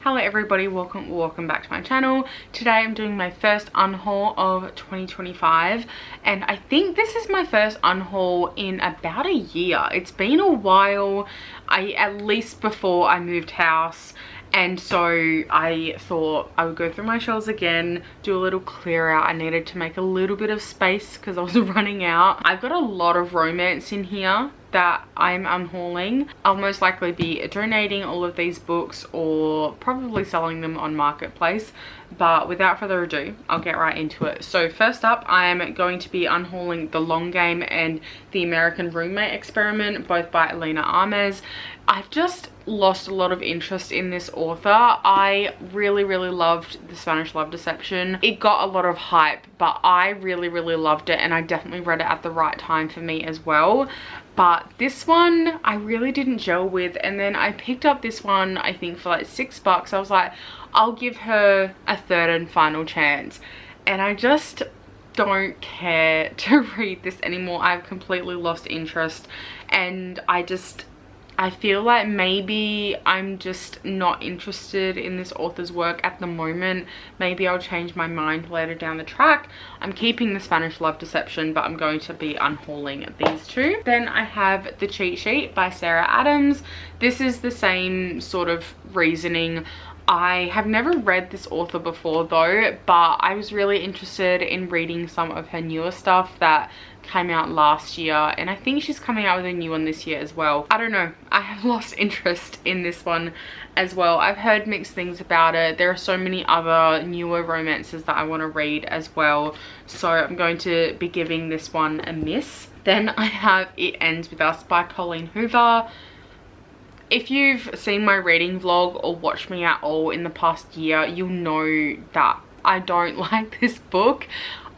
Hello everybody, welcome back to my channel. Today I'm doing my first unhaul of 2025 and I think this is my first unhaul in about a year. It's been a while, at least before I moved house, and so I thought I would go through my shelves again, do a little clear out. I needed to make a little bit of space because I was running out. I've got a lot of romance in here that I'm unhauling. I'll most likely be donating all of these books or probably selling them on Marketplace, but without further ado, I'll get right into it. So first up, I'm going to be unhauling The Long Game and The American Roommate Experiment, both by Elena Armes. I've just lost a lot of interest in this author. I really loved The Spanish Love Deception. It got a lot of hype, but I really loved it, and I definitely read it at the right time for me as well. But this one I really didn't gel with, and then I picked up this one I think for like $6. I was like, I'll give her a third and final chance, and I just don't care to read this anymore. I've completely lost interest, and I feel like maybe I'm just not interested in this author's work at the moment. Maybe I'll change my mind later down the track. I'm keeping The Spanish Love Deception, but I'm going to be unhauling these two. Then I have The Cheat Sheet by Sarah Adams. This is the same sort of reasoning. I have never read this author before though, but I was really interested in reading some of her newer stuff that came out last year, and I think she's coming out with a new one this year as well. I don't know, I have lost interest in this one as well. I've heard mixed things about it. There are so many other newer romances that I want to read as well, so I'm going to be giving this one a miss. Then I have It Ends With Us by Colleen Hoover. If you've seen my reading vlog or watched me at all in the past year, you'll know that I don't like this book.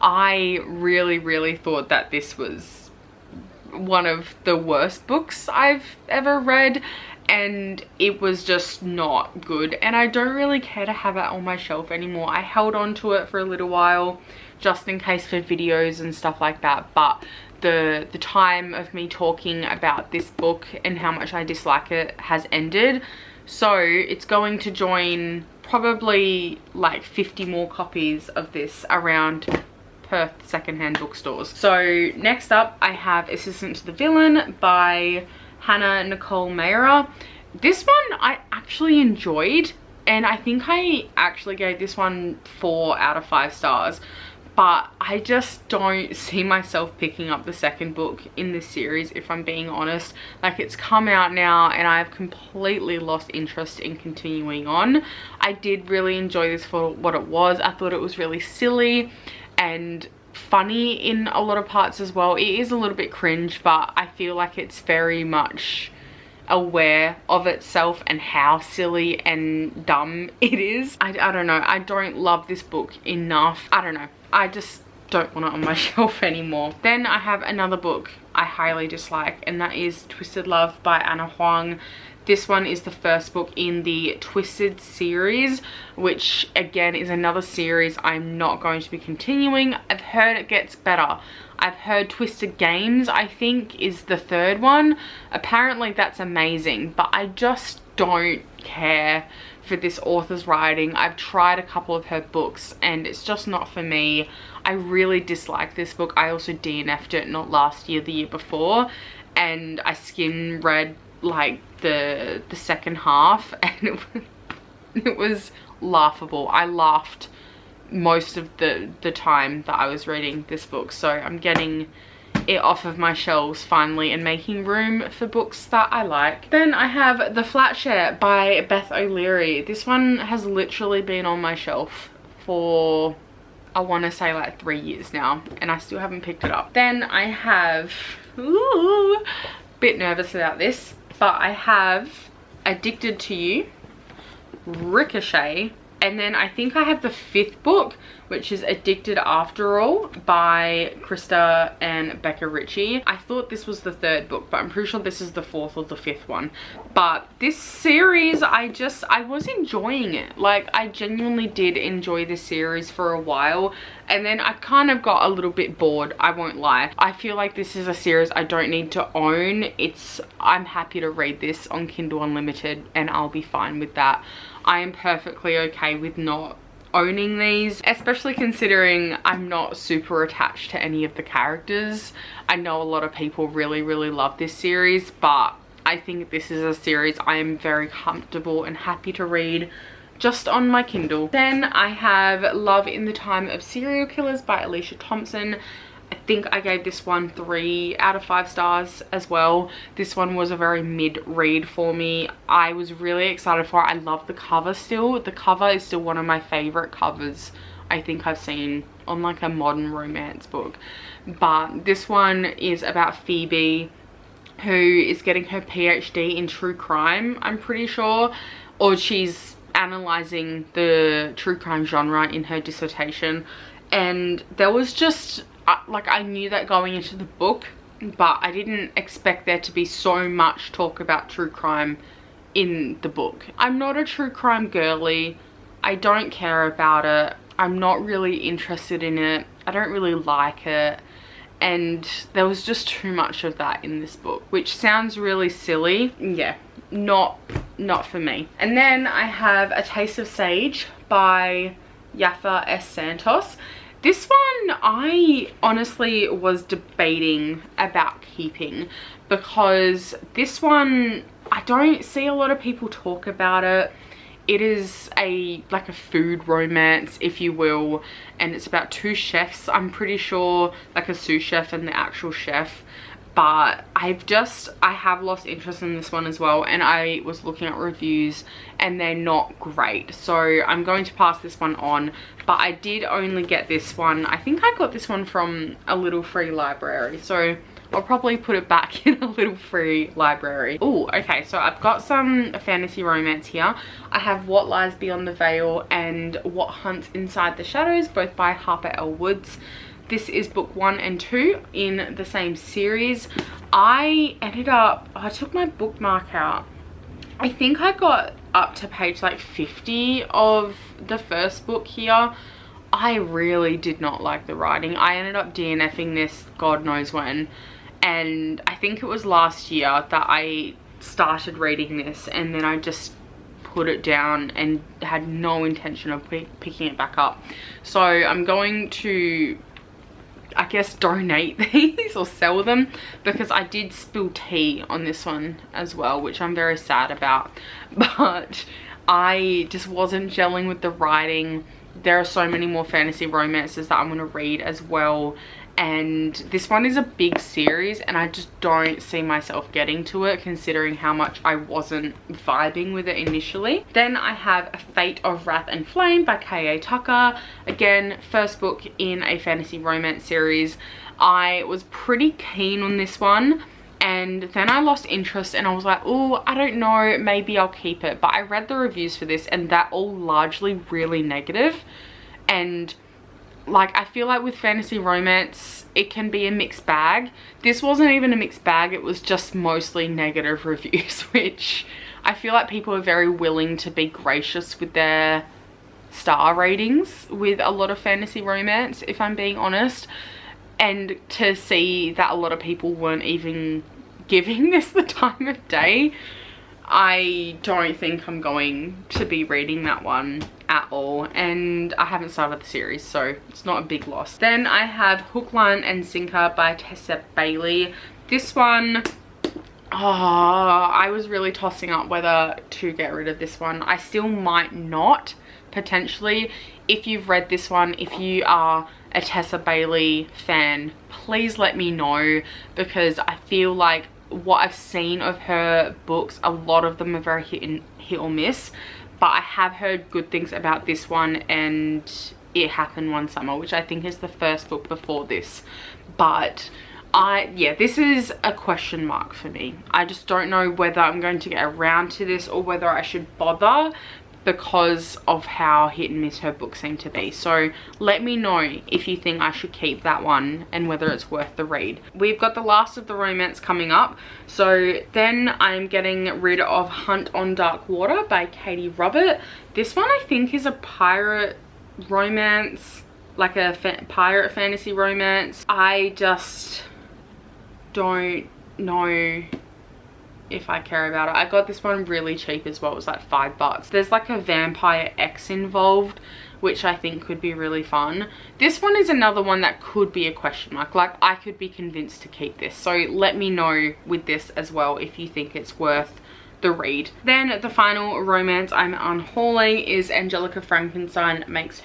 I really thought that this was one of the worst books I've ever read, and it was just not good, and I don't really care to have it on my shelf anymore. I held on to it for a little while just in case for videos and stuff like that, but the time of me talking about this book and how much I dislike it has ended, so it's going to join probably like 50 more copies of this around Perth secondhand bookstores. So next up I have Assistant to the Villain by Hannah Nicole Mayra. This one I actually enjoyed, and I think I actually gave this one 4 out of 5 stars, but I just don't see myself picking up the second book in this series, if I'm being honest. Like, it's come out now and I've completely lost interest in continuing on. I did really enjoy this for what it was. I thought it was really silly and funny in a lot of parts as well. It is a little bit cringe, but I feel like it's very much aware of itself and how silly and dumb it is. I don't know, I don't love this book enough. I don't know, I just don't want it on my shelf anymore. Then I have another book I highly dislike, and that is Twisted Love by Anna Huang. This one is the first book in the Twisted series, which again is another series I'm not going to be continuing. I've heard it gets better. I've heard Twisted Games, I think, is the third one. Apparently that's amazing, but I just don't care for this author's writing. I've tried a couple of her books and it's just not for me. I really dislike this book. I also DNF'd it, not last year, the year before, and I skim read like the second half, and it was laughable. I laughed most of the time that I was reading this book, so I'm getting it off of my shelves finally and making room for books that I like. Then I have The Flat Share by Beth O'Leary. This one has literally been on my shelf for, I want to say, like 3 years now, and I still haven't picked it up. Then I have, bit nervous about this, but I have Addicted to You, Ricochet, and then I think I have the 5th book, which is Addicted After All by Krista and Becca Ritchie. I thought this was the 3rd book, but I'm pretty sure this is the 4th or the 5th one. But this series, I was enjoying it. Like, I genuinely did enjoy this series for a while, and then I kind of got a little bit bored, I won't lie. I feel like this is a series I don't need to own. I'm happy to read this on Kindle Unlimited and I'll be fine with that. I am perfectly okay with not owning these, especially considering I'm not super attached to any of the characters. I know a lot of people really love this series, but I think this is a series I am very comfortable and happy to read just on my Kindle. Then I have Love in the Time of Serial Killers by Alicia Thompson. I think I gave this one 3 out of 5 stars as well. This one was a very mid read for me. I was really excited for it. I love the cover still. The cover is still one of my favorite covers I think I've seen on like a modern romance book. But this one is about Phoebe, who is getting her PhD in true crime, I'm pretty sure, or she's analyzing the true crime genre in her dissertation. And there was just like, I knew that going into the book, but I didn't expect there to be so much talk about true crime in the book. I'm not a true crime girly. I don't care about it. I'm not really interested in it. I don't really like it. And there was just too much of that in this book, which sounds really silly. Yeah, not for me. And then I have A Taste of Sage by Yafa S. Santos. This one I honestly was debating about keeping, because this one, I don't see a lot of people talk about it. It is like a food romance, if you will, and it's about 2 chefs, I'm pretty sure, like a sous chef and the actual chef. But I have lost interest in this one as well, and I was looking at reviews and they're not great, so I'm going to pass this one on. But I did only get this one, I think I got this one from a little free library, so I'll probably put it back in a little free library. Oh, okay, so I've got some fantasy romance here. I have What Lies Beyond the Veil and What Hunts Inside the Shadows, both by Harper L. Woods. This is book 1 and 2 in the same series. I took my bookmark out. I think I got up to page like 50 of the first book here. I really did not like the writing. I ended up DNFing this God knows when. And I think it was last year that I started reading this, and then I just put it down and had no intention of picking it back up. So I'm going to, I guess, donate these or sell them, because I did spill tea on this one as well, which I'm very sad about. But I just wasn't gelling with the writing. There are so many more fantasy romances that I'm going to read as well, and this one is a big series and I just don't see myself getting to it, considering how much I wasn't vibing with it initially. Then I have Fate of Wrath and Flame by K.A. Tucker. Again, first book in a fantasy romance series. I was pretty keen on this one, and then I lost interest and I was like, oh, I don't know, maybe I'll keep it. But I read the reviews for this and they're all largely really negative. And like, I feel like with fantasy romance, it can be a mixed bag. This wasn't even a mixed bag, it was just mostly negative reviews, which I feel like people are very willing to be gracious with their star ratings with a lot of fantasy romance, if I'm being honest. And to see that a lot of people weren't even giving this the time of day, I don't think I'm going to be reading that one at all, and I haven't started the series, so it's not a big loss. Then I have Hook, Line and Sinker by Tessa Bailey. This one, I was really tossing up whether to get rid of this one. I still might not, potentially. If you've read this one, if you are a Tessa Bailey fan, please let me know, because I feel like what I've seen of her books, a lot of them are very hit or miss. But I have heard good things about this one, and It Happened One Summer, which I think is the first book before this. But yeah, this is a question mark for me. I just don't know whether I'm going to get around to this or whether I should bother, because of how hit and miss her books seem to be. So let me know if you think I should keep that one and whether it's worth the read. We've got the last of the romance coming up, so then I'm getting rid of Hunt on Dark Water by Katie Robert. This one I think is a pirate romance, like a pirate fantasy romance. I just don't know if I care about it. I got this one really cheap as well. It was like $5. There's like a vampire X involved, which I think could be really fun. This one is another one that could be a question mark. Like, I could be convinced to keep this. So let me know with this as well if you think it's worth the read. Then the final romance I'm unhauling is Angelica Frankenstein Makes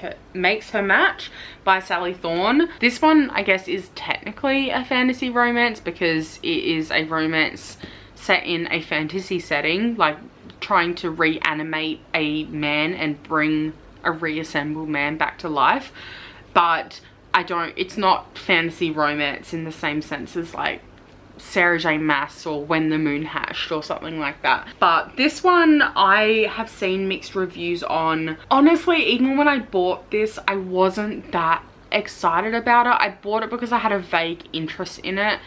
Her Match by Sally Thorne. This one, I guess, is technically a fantasy romance because it is a romance set in a fantasy setting, like trying to reanimate a man and bring a reassembled man back to life. But it's not fantasy romance in the same sense as like Sarah J Maas or When the Moon Hatched or something like that. But this one I have seen mixed reviews on. Honestly, even when I bought this, I wasn't that excited about it. I bought it because I had a vague interest in it,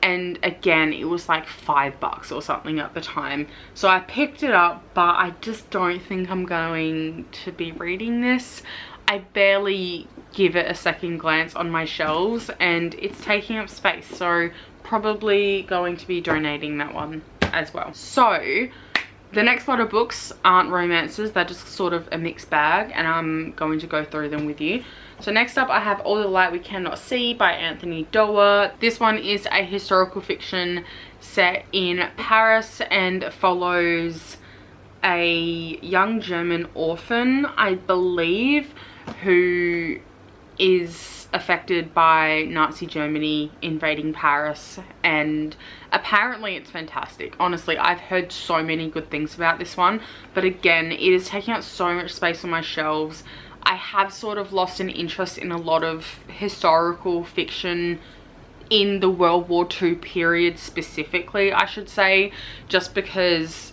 and again, it was like $5 or something at the time. So I picked it up, but I just don't think I'm going to be reading this. I barely give it a second glance on my shelves, and it's taking up space, so probably going to be donating that one as well. So the next lot of books aren't romances, they're just sort of a mixed bag, and I'm going to go through them with you. So next up, I have All the Light We Cannot See by Anthony Doerr. This one is a historical fiction set in Paris and follows a young German orphan, I believe, who is affected by Nazi Germany invading Paris, and apparently it's fantastic. Honestly, I've heard so many good things about this one, but again, it is taking up so much space on my shelves. I have sort of lost an interest in a lot of historical fiction in the World War II period specifically, I should say, just because,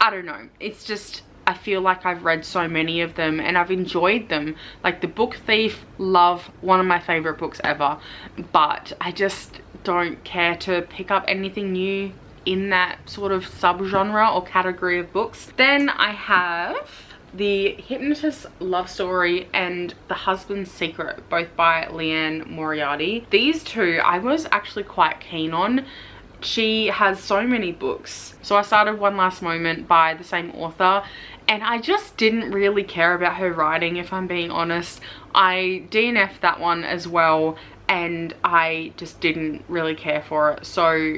I don't know, it's just, I feel like I've read so many of them and I've enjoyed them. Like The Book Thief, love, one of my favorite books ever, but I just don't care to pick up anything new in that sort of subgenre or category of books. Then I have The Hypnotist's Love Story and The Husband's Secret, both by Leanne Moriarty. These two I was actually quite keen on. She has so many books. So I started One Last Moment by the same author, and I just didn't really care about her writing, if I'm being honest. I DNF'd that one as well, and I just didn't really care for it. So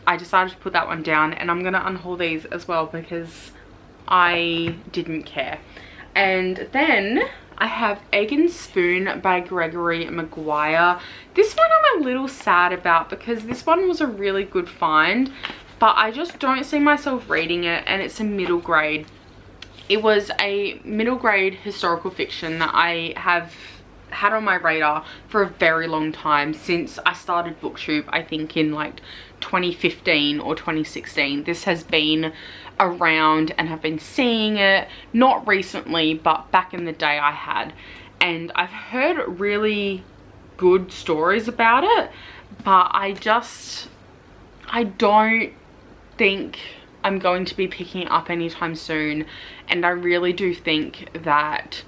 I decided to put that one down, and I'm going to unhaul these as well because I didn't care. And then I have Egg and Spoon by Gregory Maguire. This one I'm a little sad about because this one was a really good find, but I just don't see myself reading it, and it's a middle grade. It was a middle grade historical fiction that I have had on my radar for a very long time, since I started BookTube, I think in like 2015 or 2016. This has been around and I've been seeing it, not recently, but back in the day I had, and I've heard really good stories about it, but I don't think I'm going to be picking it up anytime soon. And I really do think that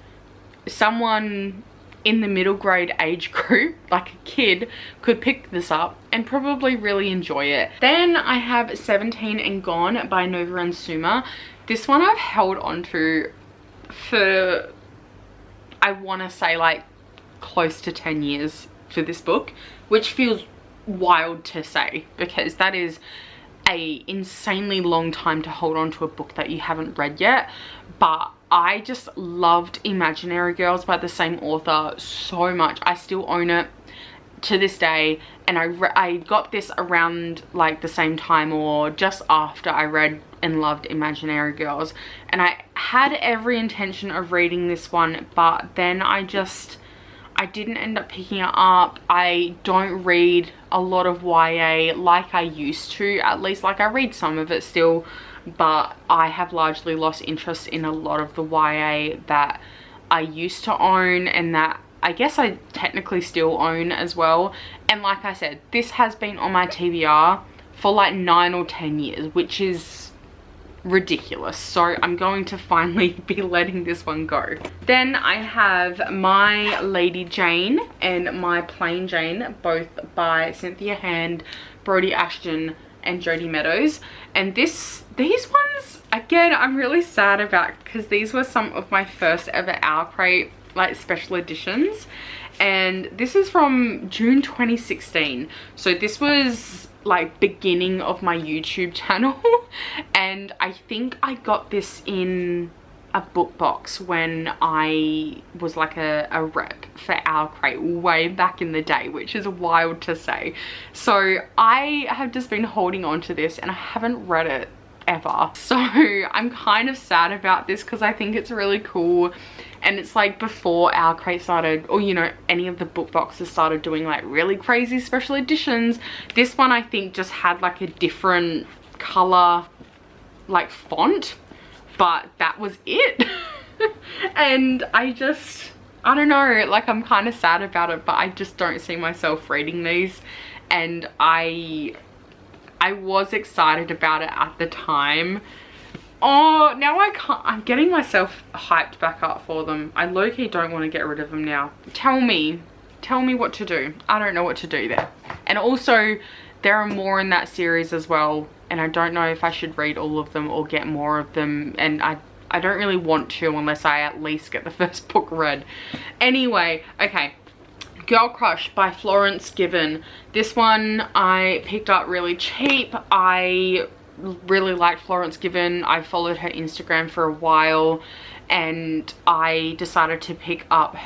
someone in the middle grade age group, like a kid, could pick this up and probably really enjoy it. Then I have 17 and Gone by Nova and Suma. This one I've held on to for, I want to say, like close to 10 years for this book, which feels wild to say because that is a insanely long time to hold on to a book that you haven't read yet. But I just loved Imaginary Girls by the same author so much. I still own it to this day, and I got this around like the same time or just after I read and loved Imaginary Girls, and I had every intention of reading this one, but then I didn't end up picking it up. I don't read a lot of YA like I used to, at least. Like, I read some of it still, but I have largely lost interest in a lot of the YA that I used to own and that I guess I technically still own as well. And like I said, this has been on my TBR for like 9 or 10 years, which is ridiculous. So I'm going to finally be letting this one go. Then I have My Lady Jane and My Plain Jane, both by Cynthia Hand, Brody Ashton and Jodie Meadows. And these ones, again, I'm really sad about, because these were some of my first ever Our Crate like special editions. And this is from June 2016. So this was like beginning of my YouTube channel. And I think I got this in a book box when I was like a rep for Our Crate way back in the day, which is wild to say. So I have just been holding on to this and I haven't read it ever. So I'm kind of sad about this because I think it's really cool. And it's like before Our Crate started, or you know, any of the book boxes started doing like really crazy special editions. This one I think just had like a different color like font, but that was it. And I don't know, like I'm kind of sad about it, but I just don't see myself reading these. And I was excited about it at the time. Oh, now I can't. I'm getting myself hyped back up for them. I low-key don't want to get rid of them now. Tell me what to do. I don't know what to do there. And also, there are more in that series as well. And I don't know if I should read all of them or get more of them. And I don't really want to unless I at least get the first book read. Anyway, okay. Girl Crush by Florence Given. This one I picked up really cheap. I really liked Florence Given. I followed her Instagram for a while and I decided to pick up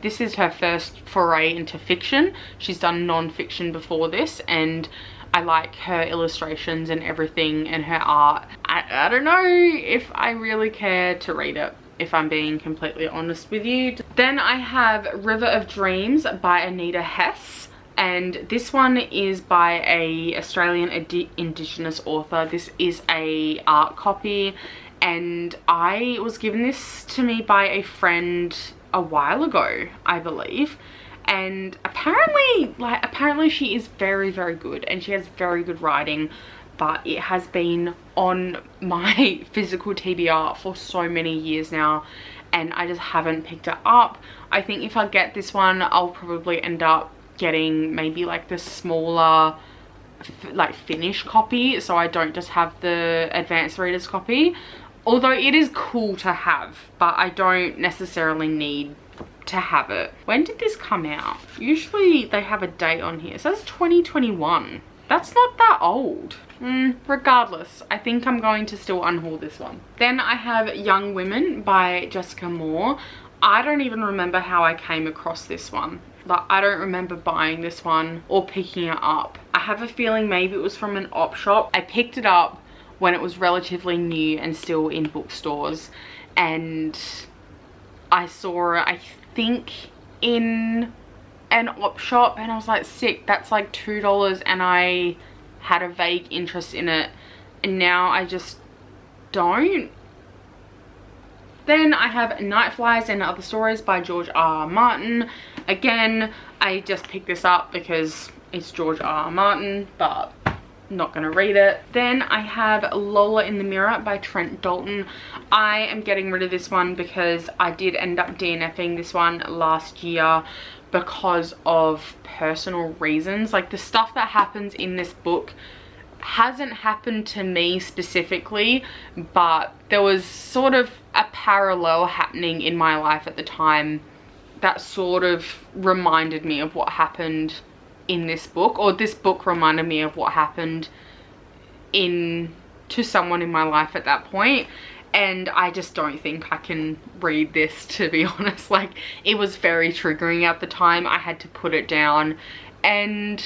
this is her first foray into fiction. She's done non-fiction before this, and I like her illustrations and everything and her art. I don't know if I really care to read it, if I'm being completely honest with you. Then I have River of Dreams by Anita Hess. And this one is by a Australian Indigenous author. This is a art copy, and I was given this to me by a friend a while ago, I believe. And apparently she is very, very good, and she has very good writing, but it has been on my physical TBR for so many years now, and I just haven't picked it up. I think if I get this one, I'll probably end up getting maybe like the smaller like Finnish copy, so I don't just have the advanced readers copy, although it is cool to have, but I don't necessarily need to have it. When did this come out? Usually they have a date on here. It says 2021. That's not that old. Regardless, I think I'm going to still unhaul this one. Then I have Young Women by Jessica Moore. I don't even remember how I came across this one. Like, I don't remember buying this one or picking it up. I have a feeling maybe it was from an op shop. I picked it up when it was relatively new and still in bookstores, and I saw it, I think, in an op shop, and I was like, sick, that's like $2, and I had a vague interest in it, and now I just don't. Then I have Night Flies and Other Stories by George R. R. Martin. Again, I just picked this up because it's George R. R. Martin, but not gonna read it. Then I have Lola in the Mirror by Trent Dalton. I am getting rid of this one because I did end up DNFing this one last year because of personal reasons. Like, the stuff that happens in this book hasn't happened to me specifically, but there was sort of a parallel happening in my life at the time that sort of reminded me of what happened in this book, or this book reminded me of what happened to someone in my life at that point. And I just don't think I can read this, to be honest. Like, it was very triggering at the time. I had to put it down, and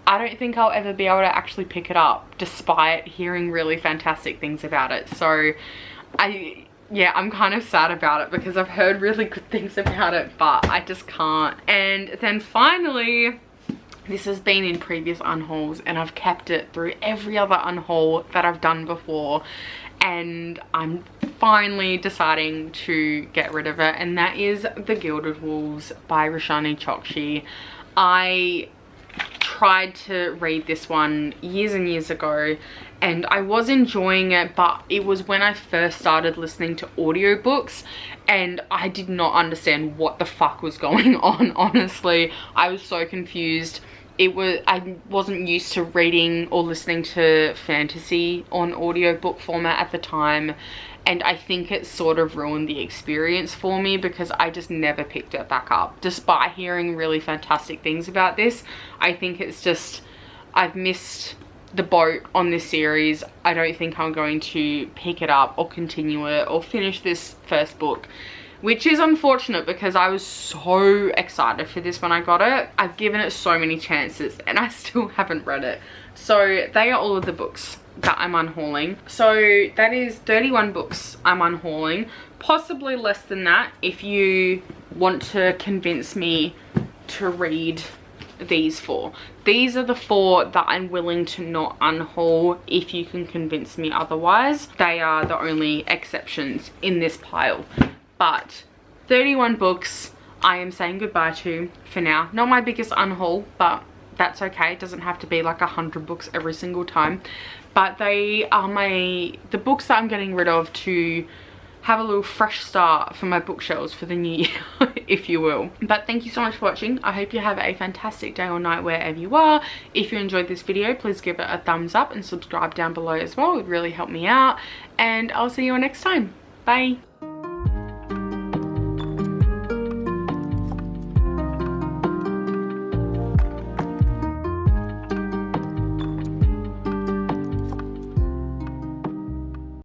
I don't think I'll ever be able to actually pick it up despite hearing really fantastic things about it. So yeah, I'm kind of sad about it because I've heard really good things about it, but I just can't. And then finally, this has been in previous unhauls and I've kept it through every other unhaul that I've done before, and I'm finally deciding to get rid of it, and that is The Gilded Wolves by Roshani Chokshi. I tried to read this one years and years ago and I was enjoying it, but it was when I first started listening to audiobooks and I did not understand what the fuck was going on, honestly. I was so confused. I wasn't used to reading or listening to fantasy on audiobook format at the time, and I think it sort of ruined the experience for me because I just never picked it back up. Despite hearing really fantastic things about this, I think it's just, I've missed the boat on this series. I don't think I'm going to pick it up or continue it or finish this first book, which is unfortunate because I was so excited for this when I got it. I've given it so many chances and I still haven't read it. So they are all of the books that I'm unhauling. So that is 31 books I'm unhauling, possibly less than that if you want to convince me to read these 4. These are the 4 that I'm willing to not unhaul if you can convince me otherwise. They are the only exceptions in this pile. But 31 books I am saying goodbye to for now. Not my biggest unhaul, but that's okay. It doesn't have to be like 100 books every single time. But they are the books that I'm getting rid of to have a little fresh start for my bookshelves for the new year, if you will. But thank you so much for watching. I hope you have a fantastic day or night wherever you are. If you enjoyed this video, please give it a thumbs up and subscribe down below as well. It would really help me out. And I'll see you all next time. Bye.